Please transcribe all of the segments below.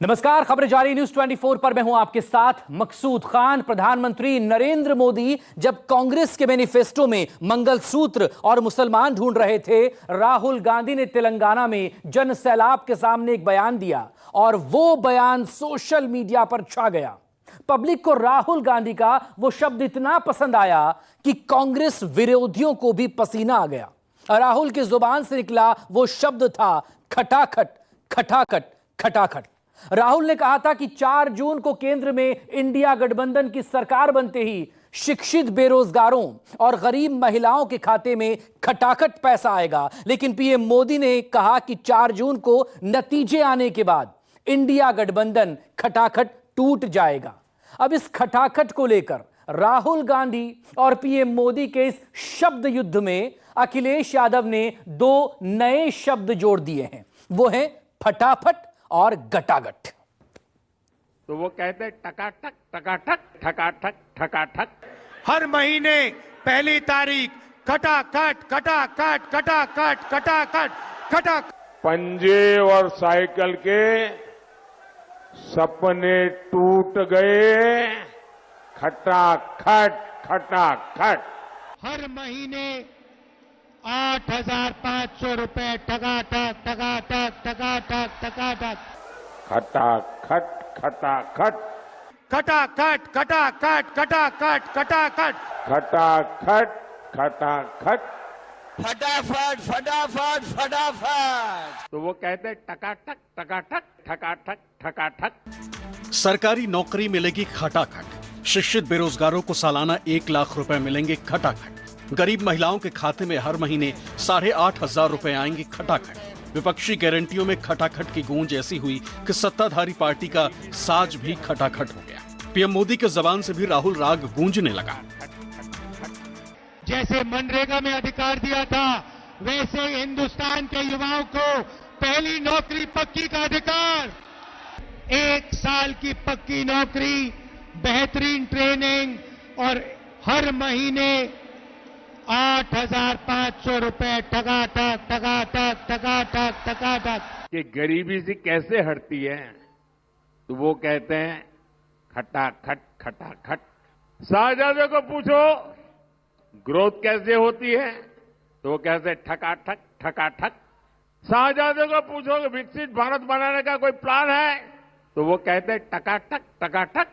नमस्कार, खबरें जारी न्यूज 24 पर मैं हूं आपके साथ मकसूद खान। प्रधानमंत्री नरेंद्र मोदी जब कांग्रेस के मैनिफेस्टो में मंगलसूत्र और मुसलमान ढूंढ रहे थे, राहुल गांधी ने तेलंगाना में जन सैलाब के सामने एक बयान दिया और वो बयान सोशल मीडिया पर छा गया। पब्लिक को राहुल गांधी का वो शब्द इतना पसंद आया कि कांग्रेस विरोधियों को भी पसीना आ गया। राहुल की जुबान से निकला वो शब्द था खटाखट, खटाखट, खटाखट। राहुल ने कहा था कि 4 जून को केंद्र में इंडिया गठबंधन की सरकार बनते ही शिक्षित बेरोजगारों और गरीब महिलाओं के खाते में खटाखट पैसा आएगा। लेकिन पीएम मोदी ने कहा कि 4 जून को नतीजे आने के बाद इंडिया गठबंधन खटाखट टूट जाएगा। अब इस खटाखट को लेकर राहुल गांधी और पीएम मोदी के इस शब्द युद्ध में अखिलेश यादव ने 2 नए शब्द जोड़ दिए हैं। वो हैं फटाफट और गटागट। तो वो कहते हैं टकाटक टकाटक ठकाठक ठकाठक। हर महीने पहली तारीख खटाखट खटाखट खटाखट खटाखट खटाखट। पंजे और साइकिल के सपने टूट गए, खटाखट खटाखट। हर महीने 8,500 रुपए ठगाठक ठगाठक ठगाठक ठगाठक। खटाखट खटाखट खटाखट खटाखट खटाखट खटाखट खटाखट खटाखट। फटाफट फटाफट फटाफट। तो वो कहते हैं टकाटक टकाटक ठकाठक ठकाठक। सरकारी नौकरी मिलेगी खटाखट, शिक्षित बेरोजगारों को सालाना 1 लाख रुपए मिलेंगे खटाखट, गरीब महिलाओं के खाते में हर महीने 8,500 रुपए आएंगे खटाखट। विपक्षी गारंटियों में खटाखट की गूंज ऐसी हुई कि सत्ताधारी पार्टी का साज भी खटाखट हो गया। पीएम मोदी के जबान से भी राहुल राग गूंजने लगा। जैसे मनरेगा में अधिकार दिया था, वैसे हिंदुस्तान के युवाओं को पहली नौकरी पक्की का अधिकार, 1 साल की पक्की नौकरी, बेहतरीन ट्रेनिंग और हर महीने 8,500 रुपए ठगाठक ठगाठक ठगाठक ठगाठक। कि गरीबी से कैसे हटती है, तो वो कहते हैं खटाखट खटाखट। शाहजादे को पूछो ग्रोथ कैसे होती है, तो वो कहते हैं ठकाठक ठकाठक। शाहजादे को पूछो कि विकसित भारत बनाने का कोई प्लान है, तो वो कहते हैं टकाटक टकाटक।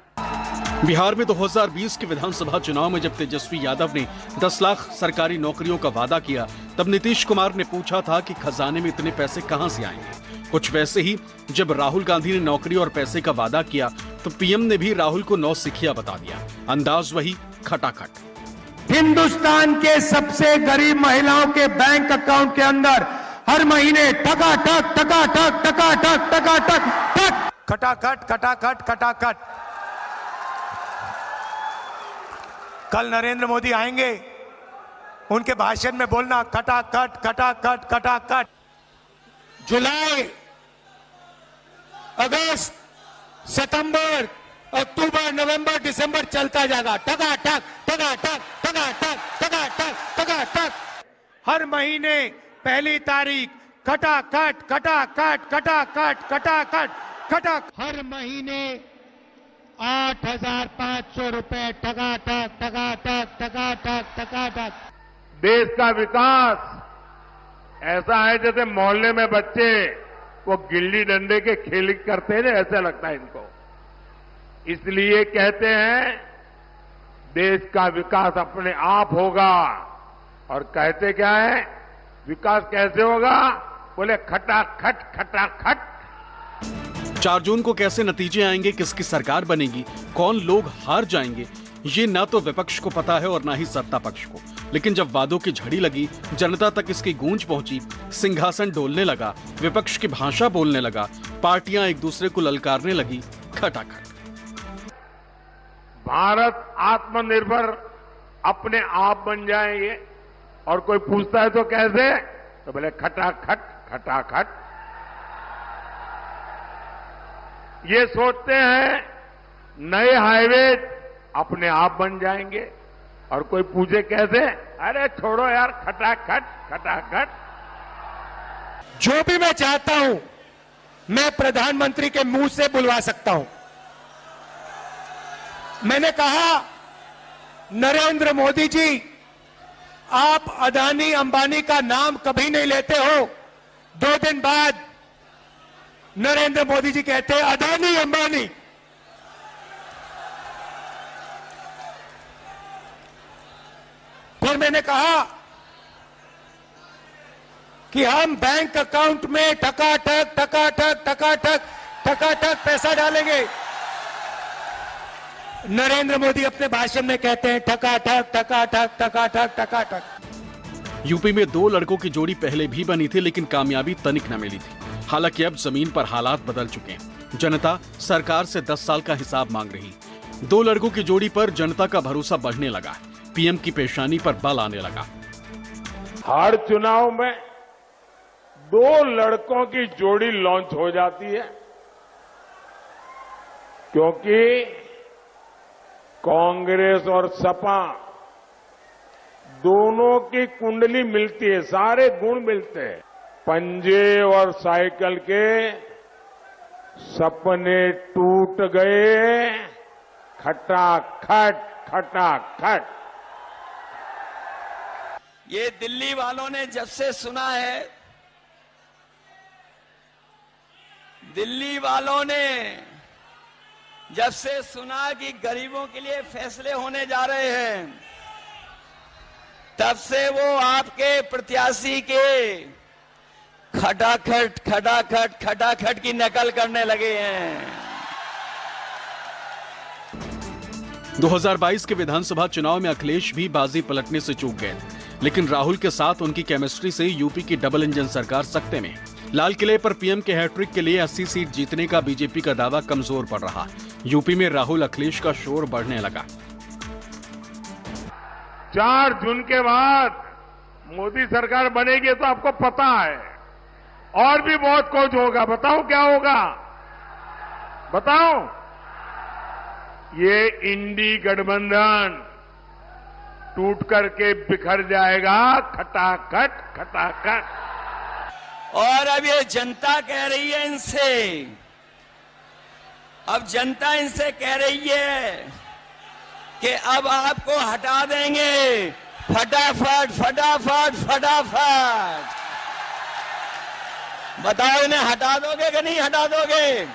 बिहार में 2020 के विधानसभा चुनाव में जब तेजस्वी यादव ने 10 लाख सरकारी नौकरियों का वादा किया, तब नीतीश कुमार ने पूछा था कि खजाने में इतने पैसे कहां से आएंगे। कुछ वैसे ही जब राहुल गांधी ने नौकरी और पैसे का वादा किया, तो पीएम ने भी राहुल को 9 सिखिया बता दिया। अंदाज वही खटाखट। हिंदुस्तान के सबसे गरीब महिलाओं के बैंक अकाउंट के अंदर हर महीने ठगाठक ठगाठक ठगाठक ठगाठक ठग। खटाखट खटाखट खटाखट। कल नरेंद्र मोदी आएंगे, उनके भाषण में बोलना खटाखट खटाखट खटाखट। जुलाई, अगस्त, सितंबर, अक्टूबर, नवंबर, दिसंबर चलता जाएगा। ठगाठक ठगाठक ठगाठक ठगाठक ठगाठक। हर महीने पहली तारीख खटाखट खटाखट खटाखट खटाखट खटाखट। हर महीने 8,500 रुपए ठगाठक ठगाठक ठगाठक ठगाठक। देश का विकास ऐसा है जैसे मोहल्ले में बच्चे वो गिल्ली डंडे के खेल करते हैं ना, ऐसा लगता है इनको। इसलिए कहते हैं देश का विकास अपने आप होगा। और कहते क्या है, विकास कैसे होगा, बोले खटाखट खटाखट। 4 जून को कैसे नतीजे आएंगे, किसकी सरकार बनेगी, कौन लोग हार जाएंगे, ये ना तो विपक्ष को पता है और ना ही सत्ता पक्ष को। लेकिन जब वादों की झड़ी लगी, जनता तक इसकी गूंज पहुंची, सिंहासन डोलने लगा, विपक्ष की भाषा बोलने लगा, पार्टियां एक दूसरे को ललकारने लगी, खटाखट। भारत आत्मनिर्भर अपने आप बन जाएंगे। और कोई पूछता है तो कैसे, तो बोले खटाखट खटाखट। ये सोचते हैं नए हाईवे अपने आप बन जाएंगे। और कोई पूछे कैसे, अरे छोड़ो यार, खटाखट खटाखट। जो भी मैं चाहता हूं मैं प्रधानमंत्री के मुंह से बुलवा सकता हूं। मैंने कहा, नरेंद्र मोदी जी, आप अदानी अंबानी का नाम कभी नहीं लेते हो। 2 दिन बाद नरेंद्र मोदी जी कहते हैं अदानी अंबानी। फिर मैंने कहा कि हम बैंक अकाउंट में टकाटक पैसा डालेंगे। नरेंद्र मोदी अपने भाषण में कहते हैं टकाटक। यूपी में 2 लड़कों की जोड़ी पहले भी बनी थी, लेकिन कामयाबी तनिक न मिली थी। हालांकि अब जमीन पर हालात बदल चुके हैं। जनता सरकार से 10 साल का हिसाब मांग रही। 2 लड़कों की जोड़ी पर जनता का भरोसा बढ़ने लगा। पीएम की पेशानी पर बल आने लगा। हर चुनाव में 2 लड़कों की जोड़ी लॉन्च हो जाती है, क्योंकि कांग्रेस और सपा दोनों की कुंडली मिलती है, सारे गुण मिलते हैं। पंजे और साइकिल के सपने टूट गए, खटाखट। ये दिल्ली वालों ने जब से सुना है, दिल्ली वालों ने जब से सुना कि गरीबों के लिए फैसले होने जा रहे हैं, तब से वो आपके प्रत्याशी के खटाखट की नकल करने लगे हैं। 2022 के विधानसभा चुनाव में अखिलेश भी बाजी पलटने से चूक गए थे, लेकिन राहुल के साथ उनकी केमिस्ट्री से यूपी की डबल इंजन सरकार सकते में। लाल किले पर पीएम के हैट्रिक के लिए 80 सीट जीतने का बीजेपी का दावा कमजोर पड़ रहा। यूपी में राहुल अखिलेश का शोर बढ़ने लगा। 4 जून के बाद मोदी सरकार बनेगी तो आपको पता है, और भी बहुत कुछ होगा। बताओ क्या होगा? बताओ। ये इंडी गठबंधन टूट करके बिखर जाएगा, खटाखट। और अब ये जनता कह रही है इनसे, अब जनता इनसे कह रही है कि अब आपको हटा देंगे, फटाफट। बताओ, इन्हें हटा दोगे कि नहीं हटा दोगे?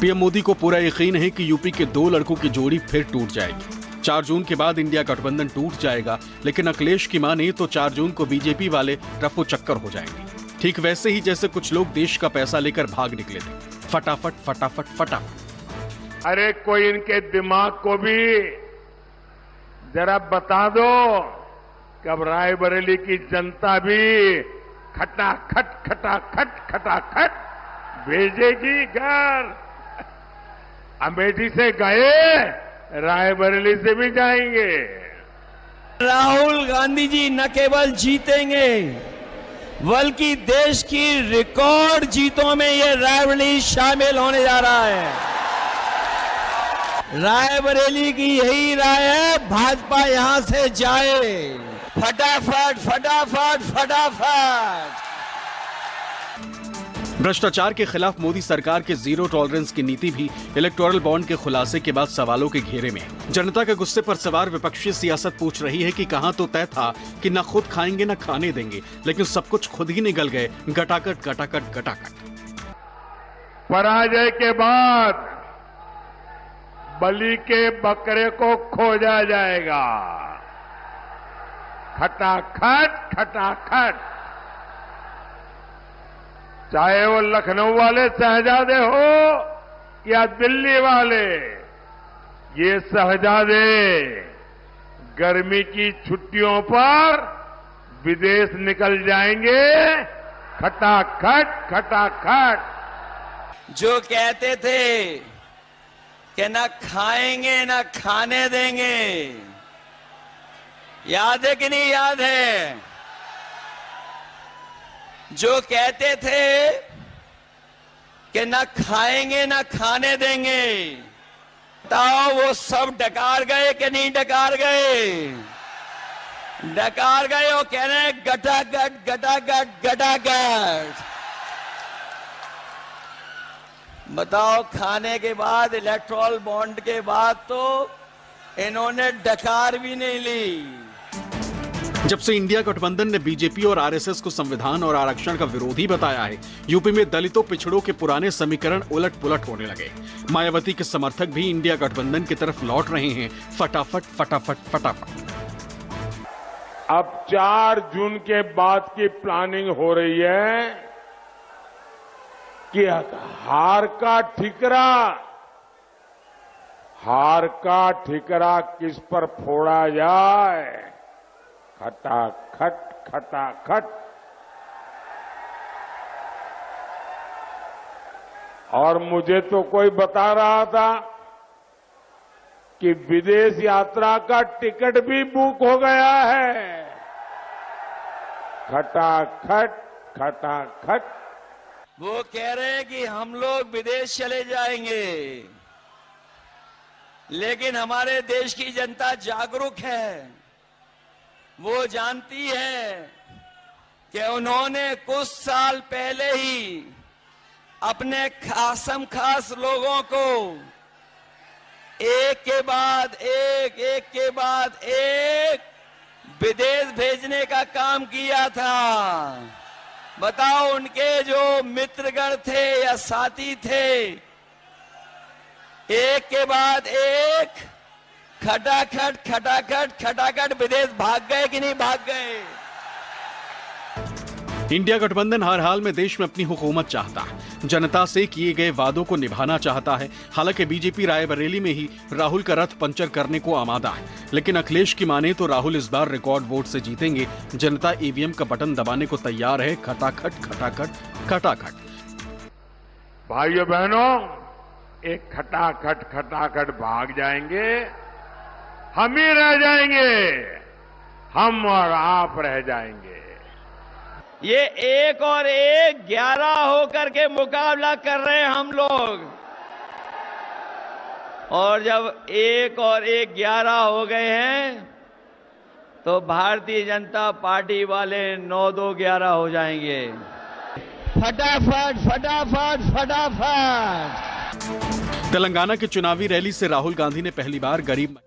पीएम मोदी को पूरा यकीन है कि यूपी के 2 लड़कों की जोड़ी फिर टूट जाएगी। 4 जून के बाद इंडिया गठबंधन टूट जाएगा, लेकिन अखिलेश की माने तो 4 जून को बीजेपी वाले रफो चक्कर हो जाएंगे। ठीक वैसे ही जैसे कुछ लोग देश का पैसा लेकर भाग निकले थे। फटाफट। अरे कोई इनके दिमाग को भी जरा बता दो, कब रायबरेली की जनता भी खटाखट भेजेगी घर। अमेठी से गए, रायबरेली से भी जाएंगे। राहुल गांधी जी न केवल जीतेंगे, बल्कि देश की रिकॉर्ड जीतों में ये रायबरेली शामिल होने जा रहा है। रायबरेली की यही राय है, भाजपा यहां से जाए। फटाफट। भ्रष्टाचार के खिलाफ मोदी सरकार के 0 टॉलरेंस की नीति भी इलेक्टोरल बॉन्ड के खुलासे के बाद सवालों के घेरे में। जनता के गुस्से पर सवार विपक्षी सियासत पूछ रही है कि कहां तो तय था कि न खुद खाएंगे न खाने देंगे, लेकिन सब कुछ खुद ही निगल गए। गटागट। पराजय के बाद बलि के बकरे को खोजा जाएगा। खटाखट। चाहे वो लखनऊ वाले शहजादे हो या दिल्ली वाले, ये शहजादे गर्मी की छुट्टियों पर विदेश निकल जाएंगे। खटाखट। जो कहते थे कि न खाएंगे न खाने देंगे, याद है कि नहीं याद है? जो कहते थे कि न खाएंगे न खाने देंगे, बताओ वो सब डकार गए कि नहीं डकार गए? डकार गए। वो कह रहे हैं गटागट। बताओ, खाने के बाद, इलेक्ट्रॉल बॉन्ड के बाद तो इन्होंने डकार भी नहीं ली। जब से इंडिया गठबंधन ने बीजेपी और आरएसएस को संविधान और आरक्षण का विरोधी बताया है, यूपी में दलितों पिछड़ों के पुराने समीकरण उलट पुलट होने लगे। मायावती के समर्थक भी इंडिया गठबंधन की तरफ लौट रहे हैं, फटाफट फटाफट फटाफट। अब 4 जून के बाद की प्लानिंग हो रही है कि हार का ठिकरा किस पर फोड़ा जाए। खटाखट खटाखट। और मुझे तो कोई बता रहा था कि विदेश यात्रा का टिकट भी बुक हो गया है। खटाखट खटाखट। वो कह रहे हैं कि हम लोग विदेश चले जाएंगे, लेकिन हमारे देश की जनता जागरूक है। वो जानती है कि उन्होंने कुछ साल पहले ही अपने खासम खास लोगों को एक के बाद एक विदेश भेजने का काम किया था। बताओ, उनके जो मित्रगण थे या साथी थे, एक के बाद एक खटाखट खटाखट खटाखट विदेश भाग गए कि नहीं भाग गए। इंडिया गठबंधन हर हाल में देश में अपनी हुकूमत चाहता है, जनता से किए गए वादों को निभाना चाहता है। हालांकि बीजेपी रायबरेली में ही राहुल का रथ पंचर करने को आमादा है, लेकिन अखिलेश की माने तो राहुल इस बार रिकॉर्ड वोट से जीतेंगे। जनता ईवीएम का बटन दबाने को तैयार है। खटाखट खटाखट खटाखट। भाइयों बहनों, एक खटाखट खटाखट भाग जाएंगे, हम ही रह जाएंगे, हम और आप रह जाएंगे। ये 1 और 1 11 होकर के मुकाबला कर रहे हैं हम लोग। और जब 1 और 1 11 हो गए हैं तो भारतीय जनता पार्टी वाले 9-2-11 हो जाएंगे। फटाफट फटाफट फटाफट। तेलंगाना की चुनावी रैली से राहुल गांधी ने पहली बार गरीब